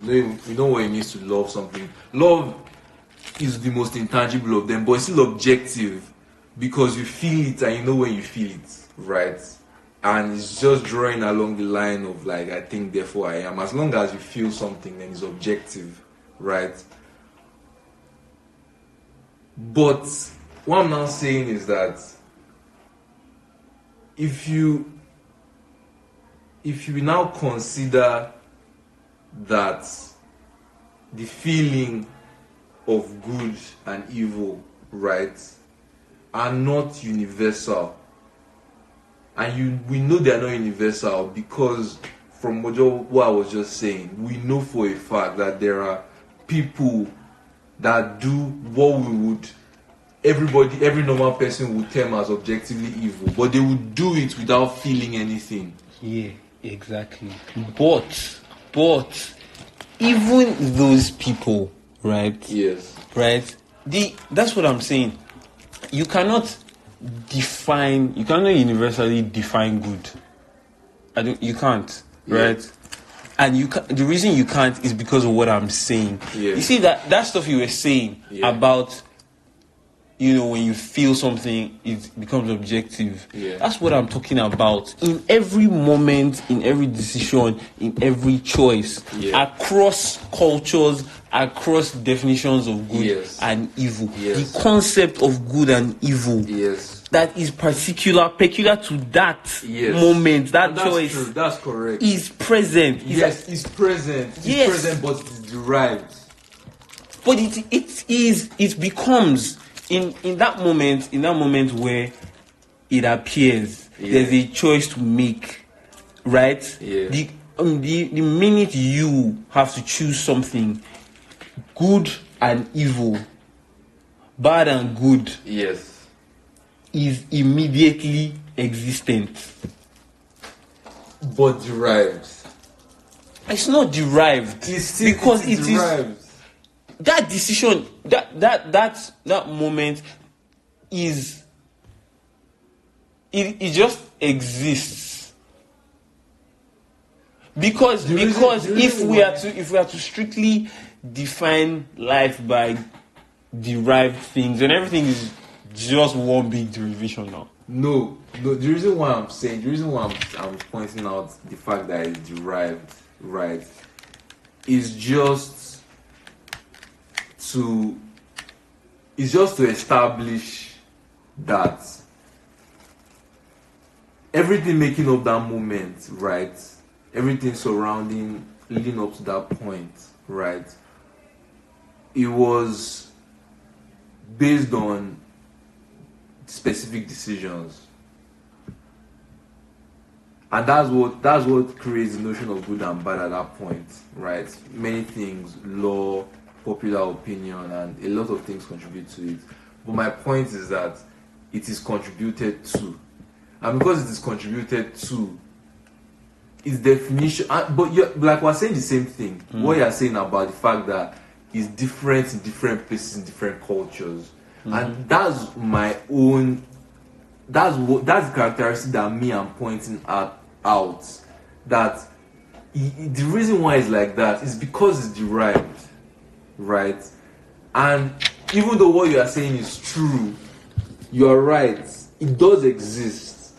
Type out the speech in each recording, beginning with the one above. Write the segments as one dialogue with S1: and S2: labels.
S1: You know what it means to love something. Love is the most intangible of them, but it's still objective because you feel it and you know when you feel it, right? And it's just drawing along the line of like, I think, therefore I am. As long as you feel something, then it's objective, right? But what I'm now saying is that if you now consider that the feeling of good and evil, right, are not universal, and we know they are not universal because from what I was just saying, we know for a fact that there are people that do what every normal person would term as objectively evil, but they would do it without feeling anything.
S2: Yeah, exactly. But even those people, right?
S1: Yes.
S2: Right? That's what I'm saying. You cannot universally define good. You can't, right? Yeah. And the reason you can't is because of what I'm saying.
S1: Yeah.
S2: You see that stuff you were saying about, when you feel something, it becomes objective.
S1: Yeah.
S2: That's what I'm talking about. In every moment, in every decision, in every choice, across cultures, across definitions of good and evil.
S1: Yes.
S2: The concept of good and evil.
S1: Yes.
S2: That is peculiar to that moment, that choice.
S1: True. That's correct.
S2: Is present.
S1: It's present. It's present, but it's derived.
S2: But it becomes in that moment where it appears, there's a choice to make, right?
S1: Yeah.
S2: The minute you have to choose something, good and evil, bad and good, is immediately existent.
S1: But derived.
S2: It's not derived. Because it
S1: derived.
S2: That decision, that moment is it just exists. Because if we are to strictly define life by derived things, and everything is just one big derivation now.
S1: No. The reason why I'm pointing out the fact that it's derived, right, is just to establish that everything making up that moment, right, everything leading up to that point, right, it was based on specific decisions, and that's what creates the notion of good and bad at that point, right? Many things, law, popular opinion, and a lot of things contribute to it. But my point is that it is contributed to, and because it is contributed to, its definition. But like we're saying the same thing. What you're saying about the fact that it's different in different places, in different cultures. And that's my own. That's the characteristic that I'm pointing out. That the reason why it's like that is because it's derived, right? And even though what you are saying is true, you are right. It does exist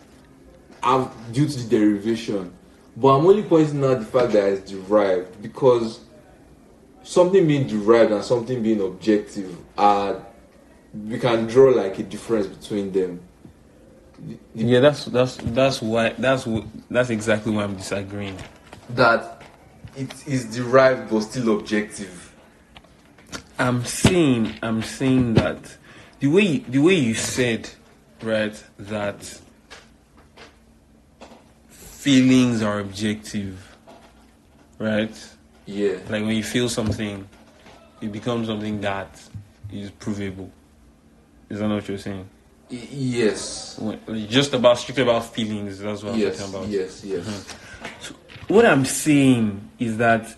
S1: due to the derivation. But I'm only pointing out the fact that it's derived because something being derived and something being objective we can draw like a difference between them.
S2: That's exactly why I'm disagreeing.
S1: That it is derived but still objective.
S2: I'm saying that the way you said, right, that feelings are objective, right?
S1: Yeah.
S2: Like when you feel something, it becomes something that is provable. Is that not what you're saying?
S1: Yes.
S2: Just strictly about feelings. That's what I'm talking about.
S1: Yes.
S2: So what I'm saying is that,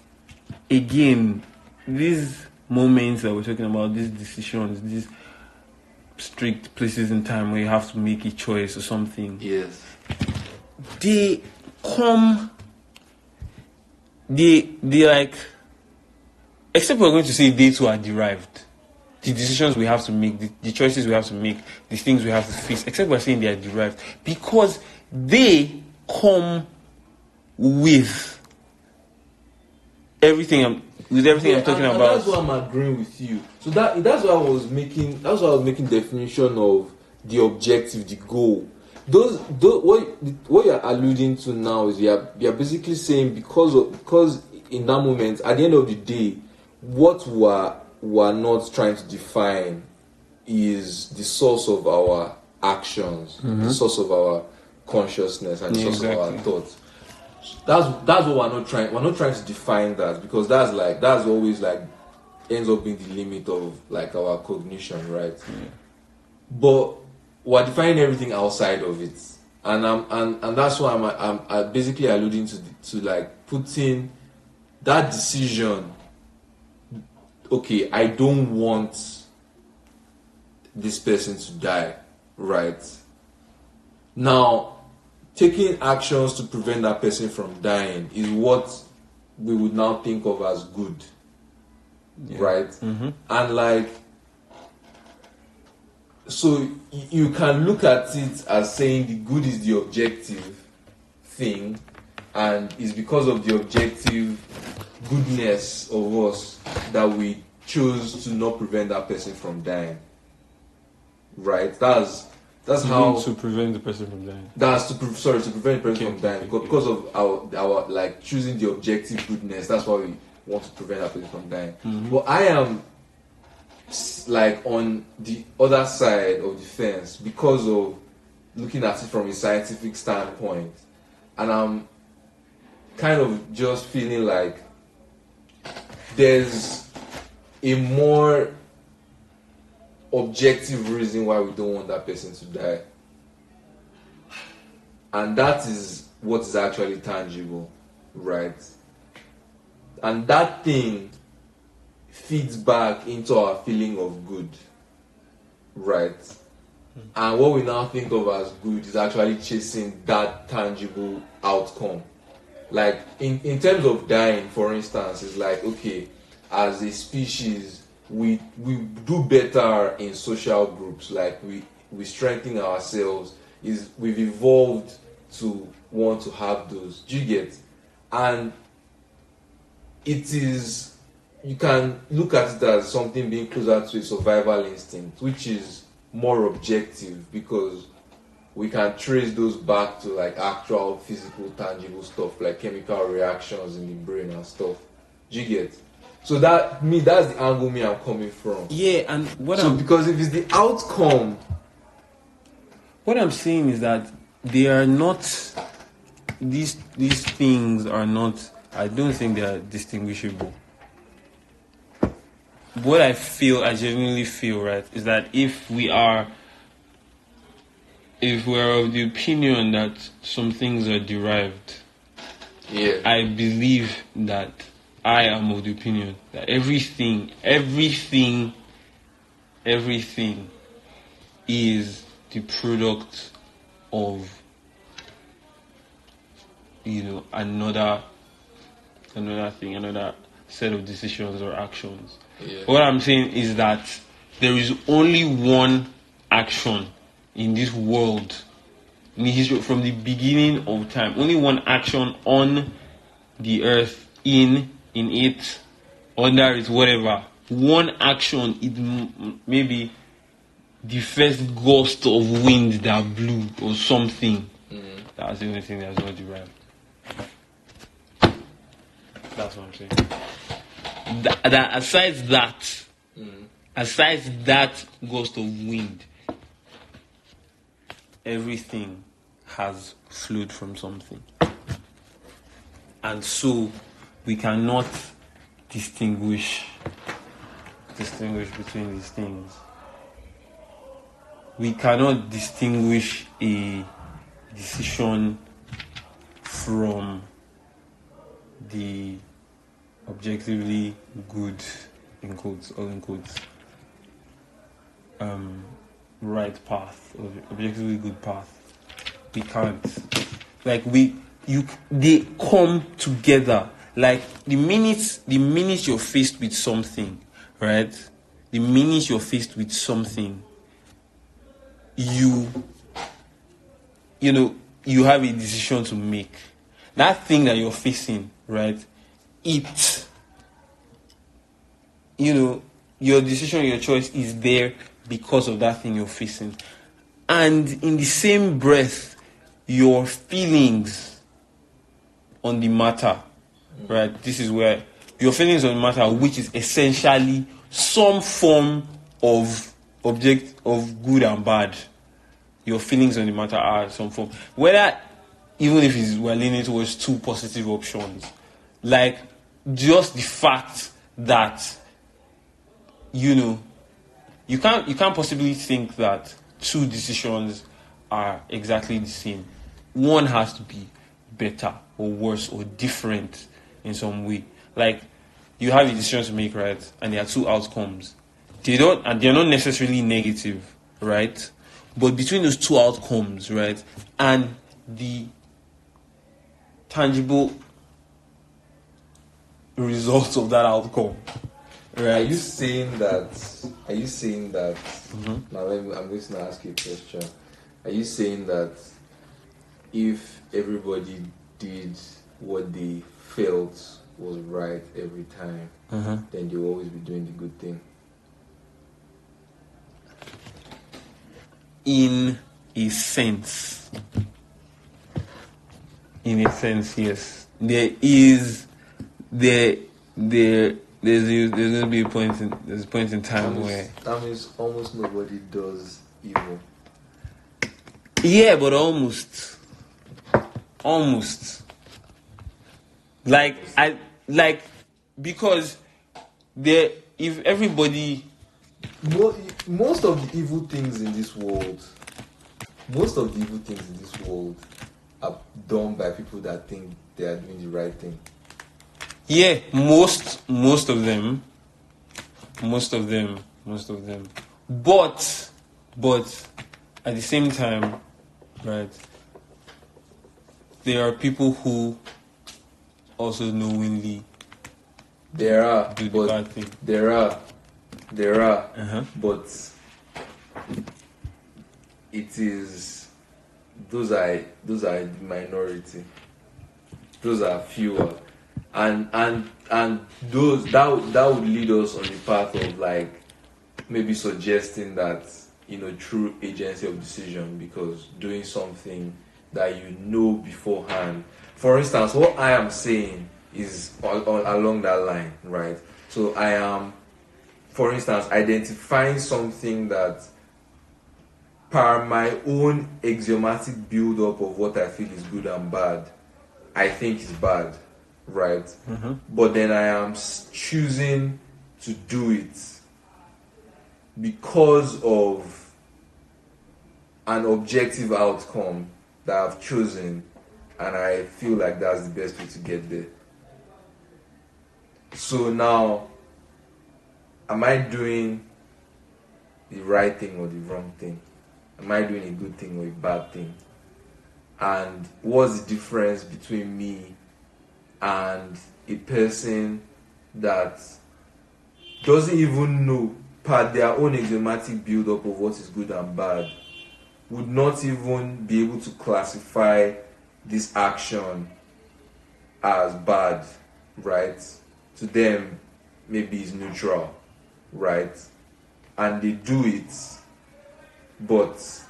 S2: again, these moments that we're talking about, these decisions, these strict places in time where you have to make a choice or something.
S1: Yes.
S2: They like except we're going to say they too are derived. The decisions we have to make, the choices we have to make, the things we have to face, except we're saying they are derived. Because they come with everything I'm talking about.
S1: That's why I'm agreeing with you. So that's why I was making definition of the objective, the goal. What you're alluding to now is you're basically saying because in that moment, at the end of the day, what we're not trying to define is the source of our actions, the source of our consciousness, and the source of our thoughts. That's what we're not trying. We're not trying to define that, because that's always like ends up being the limit of like our cognition, right? But we're defining everything outside of it, and that's why I'm basically alluding to like putting that decision. Okay, I don't want this person to die, right? Now, taking actions to prevent that person from dying is what we would now think of as good, right? And like, so you can look at it as saying the good is the objective thing, and it's because of the objective goodness of us that we chose to not prevent that person from dying, right? That's how
S2: to prevent the person from dying.
S1: That's to prevent the person from dying, because of our like choosing the objective goodness. That's why we want to prevent that person from dying. But I am like on the other side of the fence because of looking at it from a scientific standpoint, and I'm kind of just feeling like there's a more objective reason why we don't want that person to die, and that is what is actually tangible, right? And that thing feeds back into our feeling of good, right? And what we now think of as good is actually chasing that tangible outcome. Like in terms of dying, for instance, it's like, okay, as a species, we do better in social groups. Like we strengthen ourselves. We've evolved to want to have those. Do you get? And it is, you can look at it as something being closer to a survival instinct, which is more objective because we can trace those back to like actual physical tangible stuff like chemical reactions in the brain and stuff. Do you get? So that's the angle I'm coming from.
S2: Yeah, and
S1: because if it's the outcome,
S2: what I'm saying is that they are not, these things are not, I don't think they are distinguishable. What I genuinely feel, right, is that if we're of the opinion that some things are derived, I believe that I am of the opinion that everything is the product of, another thing, another set of decisions or actions. What I'm saying is that there is only one action in this world, in history, from the beginning of time, only one action on the earth, in it, under it, whatever. One action, it maybe the first gust of wind that blew or something. That's the only thing that's not derived. That's what I'm saying. That aside that gust of wind, everything has flowed from something, and so we cannot distinguish between these things. We cannot distinguish a decision from the objectively good, in quotes, all in quotes, right path, or objectively good path. We can't. Like they come together. Like the minute you're faced with something, right? The minute you're faced with something, you have a decision to make. That thing that you're facing, right? Your decision, your choice is there because of that thing you're facing. And in the same breath, your feelings on the matter, right? This is where your feelings on the matter, which is essentially some form of object of good and bad. Your feelings on the matter are some form. Whether, even if we're leaning towards two positive options, like just the fact that you can't possibly think that two decisions are exactly the same. One has to be better or worse or different in some way. Like you have a decision to make, right? And there are two outcomes. They're not necessarily negative, right? But between those two outcomes, right, and the tangible results of that outcome, right?
S1: Are you saying that? Now, I'm going to ask you a question. Are you saying that if everybody did what they felt was right every time, then they will always be doing the good thing?
S2: In a sense, yes. There's going to be a point in time where
S1: that means almost nobody does evil.
S2: Yeah, but almost. Because if everybody,
S1: most of the evil things in this world are done by people that think they are doing the right thing.
S2: yeah, most of them. But at the same time, right, there are people who also knowingly do the bad thing.
S1: There are, but those are the minority. Those are fewer, and those that would lead us on the path of like maybe suggesting that true agency of decision, because doing something that you know beforehand. For instance, what I am saying is along that line, right? So I am, for instance, identifying something that, per my own axiomatic build-up of what I feel is good and bad, I think is bad, right? But then I am choosing to do it because of an objective outcome that I've chosen, and I feel like that's the best way to get there. So now, am I doing the right thing or the wrong thing? Am I doing a good thing or a bad thing? And what's the difference between me and a person that doesn't even know, per their own axiomatic build-up of what is good and bad, would not even be able to classify this action as bad, right? To them, maybe it's neutral, right? And they do it, but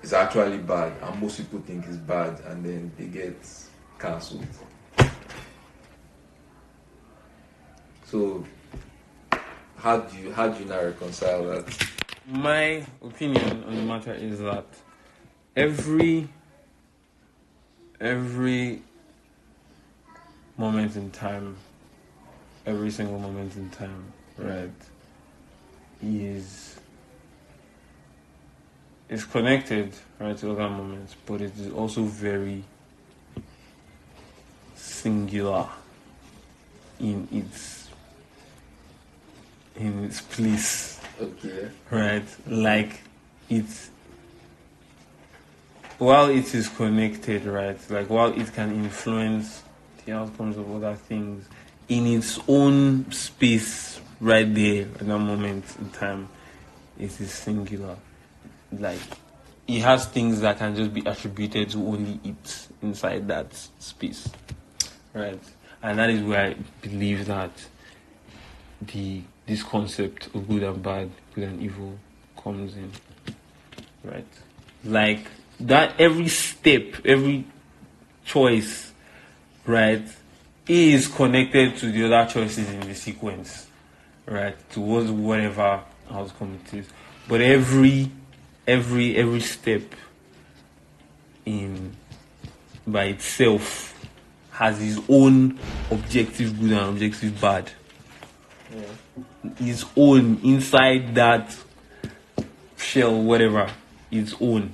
S1: it's actually bad, and most people think it's bad, and then they get cancelled. So, how do you now reconcile that?
S2: My opinion on the matter is that every moment in time, every single moment in time, right, is connected, right, to other moments, but it is also very singular in its place.
S1: Okay.
S2: Right, like while it is connected, right, like while it can influence the the outcomes of other things in its own space right there at that moment in time is singular. Like, it has things that can just be attributed to only it inside that space, right? And that is where I believe that this concept of good and bad, good and evil comes in, right? Like that, every step, every choice, right, is connected to the other choices in the sequence, right, towards whatever outcome it is. But every step in by itself has its own objective good and objective bad. Its own inside that shell, whatever, its own.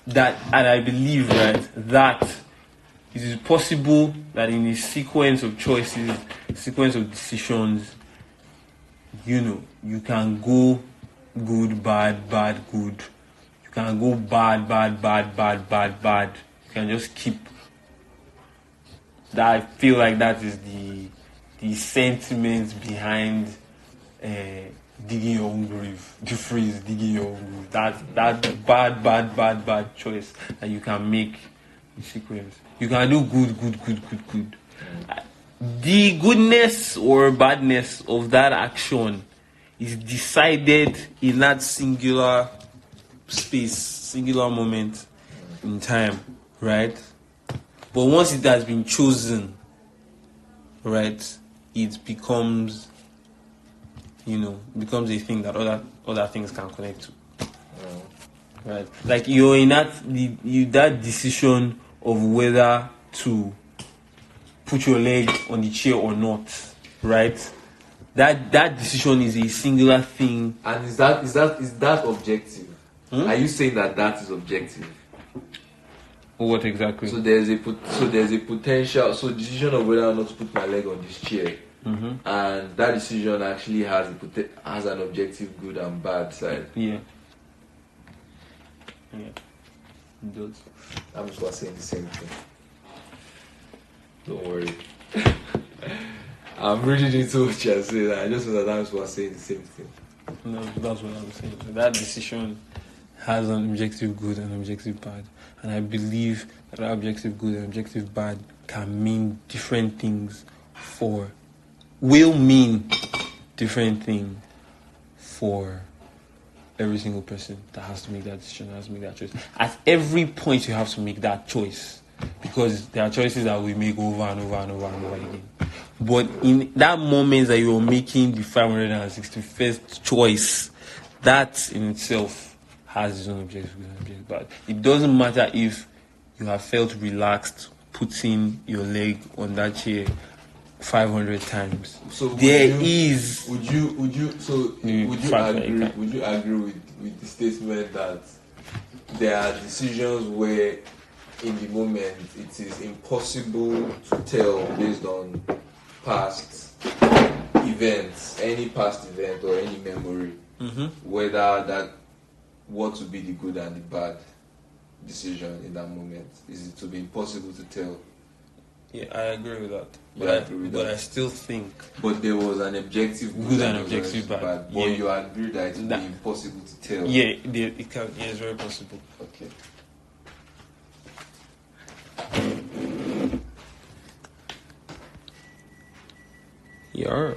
S2: That, and I believe, right, that it is possible that in a sequence of choices, sequence of decisions, you can go good, bad, bad, good. You can go bad, bad, bad, bad, bad, bad. You can just keep that. I feel like that is the sentiment behind digging your own grave. The phrase digging your own grave. That bad choice that you can make in sequence. You can do good. The goodness or badness of that action is decided in that singular space, singular moment in time, right? But once it has been chosen, right, it becomes a thing that other things can connect to. Right? Like you're in that decision of whether to put your leg on the chair or not, right? That decision is a singular thing.
S1: And is that objective? Are you saying that is objective?
S2: What exactly?
S1: So there's a potential. So decision of whether or not to put my leg on this chair, and that decision actually has an objective good and bad side.
S2: Yeah. It does.
S1: I'm just saying the same thing. Don't worry. I'm reading into what you're saying. I just know that I'm saying the same thing.
S2: No, that's what I'm saying. So that decision has an objective good and objective bad. And I believe that objective good and objective bad can mean different things will mean different things for every single person that has to make that decision, has to make that choice. At every point you have to make that choice. Because there are choices that we make over and over and over and over again. But in that moment that you're making the 561st choice, that in itself has its own objective good and objective bad. It doesn't matter if you have felt relaxed putting your leg on that chair 500 times.
S1: So
S2: Would you
S1: agree with the statement that there are decisions where in the moment it is impossible to tell based on past events, any past event or any memory, whether what would be the good and the bad decision in that moment? Is it to be impossible to tell?
S2: Yeah, I agree with that. But I still think.
S1: But there was an objective
S2: good and objective bad.
S1: But you agree that it would be impossible to tell?
S2: Yeah, it can. Yeah, it's very possible.
S1: Okay.
S2: Yeah.